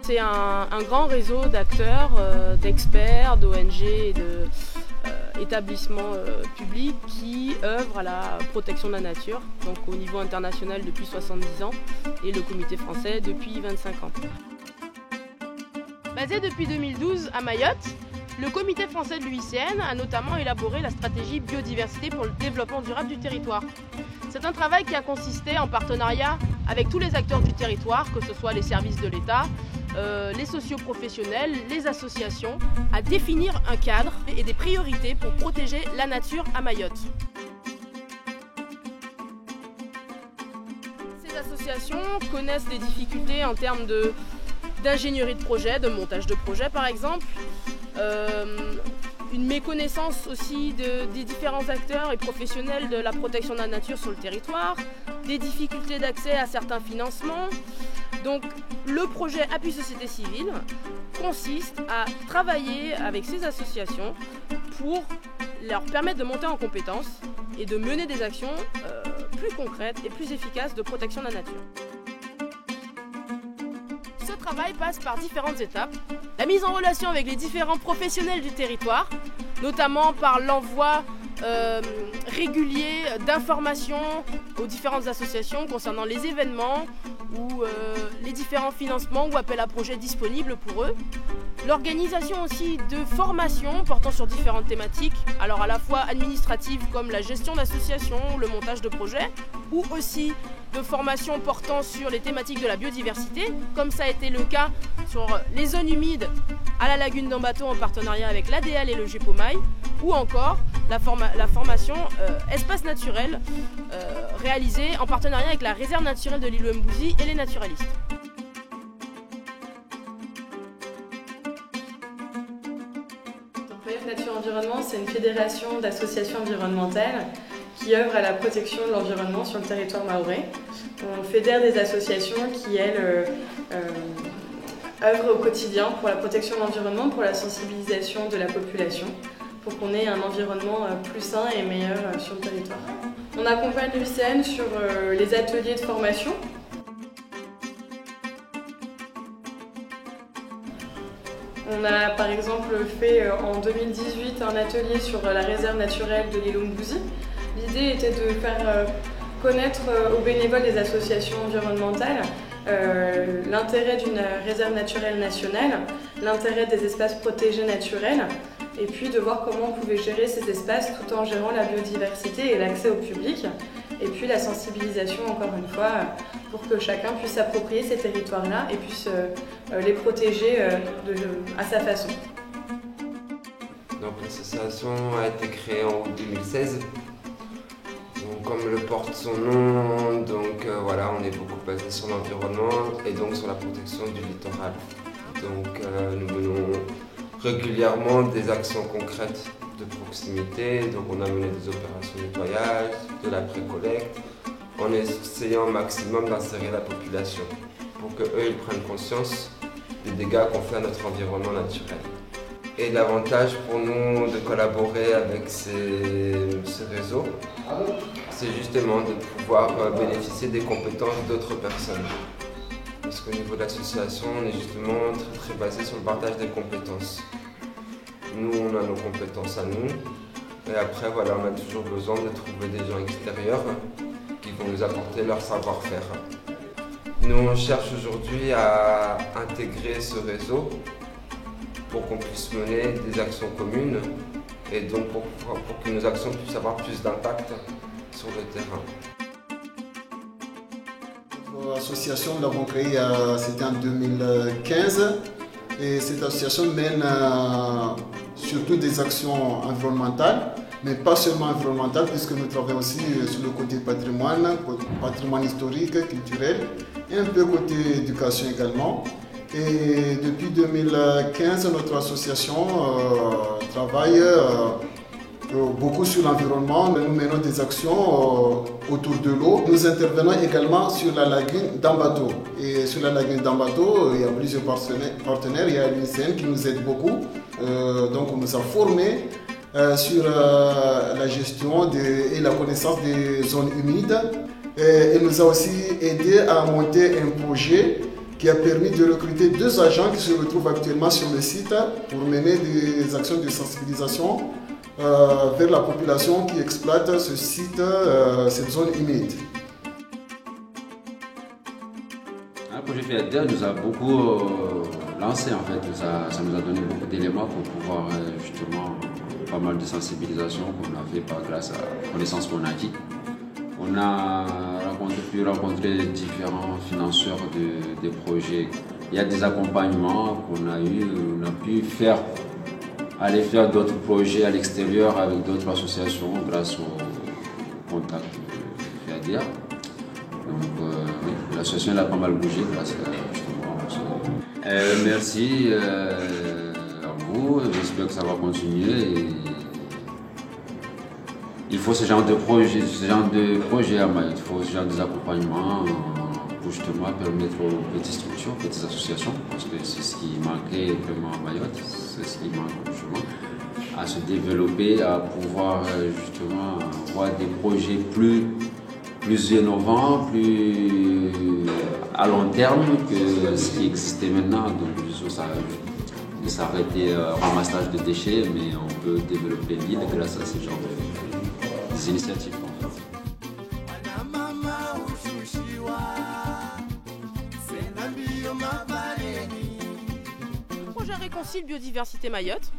C'est un grand réseau d'acteurs, d'experts, d'ONG et d'établissements publics qui œuvrent à la protection de la nature, donc au niveau international depuis 70 ans et le comité français depuis 25 ans. Basé depuis 2012 à Mayotte, le comité français de l'UICN a notamment élaboré la stratégie biodiversité pour le développement durable du territoire. C'est un travail qui a consisté en partenariat avec tous les acteurs du territoire, que ce soit les services de l'État, les socioprofessionnels, les associations, à définir un cadre et des priorités pour protéger la nature à Mayotte. Ces associations connaissent des difficultés en termes d'ingénierie de projet, de montage de projet par exemple, une méconnaissance aussi des différents acteurs et professionnels de la protection de la nature sur le territoire, des difficultés d'accès à certains financements. Donc le projet Appui Société Civile consiste à travailler avec ces associations pour leur permettre de monter en compétences et de mener des actions plus concrètes et plus efficaces de protection de la nature. Ce travail passe par différentes étapes. La mise en relation avec les différents professionnels du territoire, notamment par l'envoi régulier d'informations aux différentes associations concernant les événements ou les différents financements ou appels à projets disponibles pour eux. L'organisation aussi de formations portant sur différentes thématiques, alors à la fois administratives comme la gestion d'associations, le montage de projets, ou aussi de formations portant sur les thématiques de la biodiversité, comme ça a été le cas sur les zones humides à la lagune d'Ambato en partenariat avec l'ADL et le GEPOMAI, ou encore la formation Espace naturel réalisée en partenariat avec la réserve naturelle de l'île Mbouzi et les naturalistes. Nature Environnement, c'est une fédération d'associations environnementales qui œuvrent à la protection de l'environnement sur le territoire mahorais. On fédère des associations qui, elles, œuvrent au quotidien pour la protection de l'environnement, pour la sensibilisation de la population, pour qu'on ait un environnement plus sain et meilleur sur le territoire. On accompagne l'UICN sur les ateliers de formation. On a par exemple fait en 2018 un atelier sur la réserve naturelle de l'île Mbouzi. L'idée était de faire connaître aux bénévoles des associations environnementales l'intérêt d'une réserve naturelle nationale, l'intérêt des espaces protégés naturels, et puis de voir comment on pouvait gérer ces espaces tout en gérant la biodiversité et l'accès au public. Et puis la sensibilisation, encore une fois, pour que chacun puisse s'approprier ces territoires-là et puisse les protéger à sa façon. Donc l'association a été créée en août 2016. Donc, comme le porte son nom, voilà, on est beaucoup basé sur l'environnement et donc sur la protection du littoral. Donc nous menons régulièrement des actions concrètes de proximité, donc on a mené des opérations de nettoyage, de la pré-collecte, en essayant au maximum d'insérer la population pour qu'eux ils prennent conscience des dégâts qu'on fait à notre environnement naturel. Et l'avantage pour nous de collaborer avec ce réseau, c'est justement de pouvoir bénéficier des compétences d'autres personnes. Parce qu'au niveau de l'association, on est justement très basé sur le partage des compétences. Nous, on a nos compétences à nous, et après, voilà, on a toujours besoin de trouver des gens extérieurs qui vont nous apporter leur savoir-faire. Nous, on cherche aujourd'hui à intégrer ce réseau pour qu'on puisse mener des actions communes et donc pour que nos actions puissent avoir plus d'impact sur le terrain. Notre association, nous l'avons créée c'était en 2015 et cette association mène surtout des actions environnementales, mais pas seulement environnementales puisque nous travaillons aussi sur le côté patrimoine historique, culturel et un peu côté éducation également. Et depuis 2015, notre association travaille beaucoup sur l'environnement. Nous menons des actions autour de l'eau. Nous intervenons également sur la lagune d'Ambato. Et sur la lagune d'Ambato, il y a plusieurs partenaires. Il y a l'UICN qui nous aide beaucoup. Donc on nous a formés sur la gestion et la connaissance des zones humides. Et il nous a aussi aidé à monter un projet qui a permis de recruter 2 agents qui se retrouvent actuellement sur le site pour mener des actions de sensibilisation vers la population qui exploite ce site, cette zone humide. Le projet FIADER nous a beaucoup lancé en fait, ça nous a donné beaucoup d'éléments pour pouvoir justement pas mal de sensibilisation qu'on a fait grâce à la connaissance qu'on a acquis. On a pu rencontrer différents financeurs des projets. Il y a des accompagnements qu'on a eu, on a pu aller faire d'autres projets à l'extérieur avec d'autres associations grâce au contact de FIADER. Donc oui, l'association a pas mal bougé grâce justement. Merci à vous, j'espère que ça va continuer. Il faut ce genre de projet à Mayotte, il faut ce genre d'accompagnement pour justement permettre aux petites structures, aux petites associations, parce que c'est ce qui manquait vraiment à Mayotte, c'est ce qui manque justement, à se développer, à pouvoir justement avoir des projets plus innovants, plus à long terme que ce qui existait maintenant. Donc juste ça de s'arrêter au ramassage de déchets, mais on peut développer l'île grâce à ce genre des initiatives. Projet Réconcile Biodiversité Mayotte,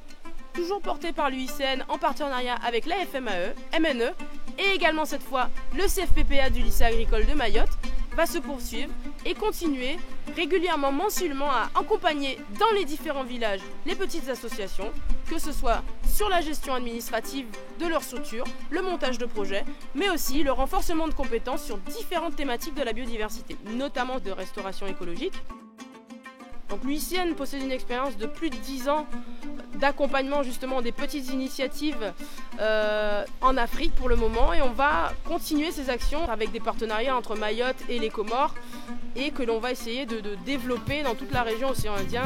toujours porté par l'UICN en partenariat avec la FMAE, MNE et également cette fois le CFPPA du lycée agricole de Mayotte, va se poursuivre et continuer régulièrement, mensuellement à accompagner dans les différents villages les petites associations, que ce soit sur la gestion administrative de leur structure, le montage de projets, mais aussi le renforcement de compétences sur différentes thématiques de la biodiversité, notamment de restauration écologique. Donc l'UICN possède une expérience de plus de 10 ans d'accompagnement justement des petites initiatives en Afrique pour le moment, et on va continuer ces actions avec des partenariats entre Mayotte et les Comores et que l'on va essayer de développer dans toute la région océan Indien.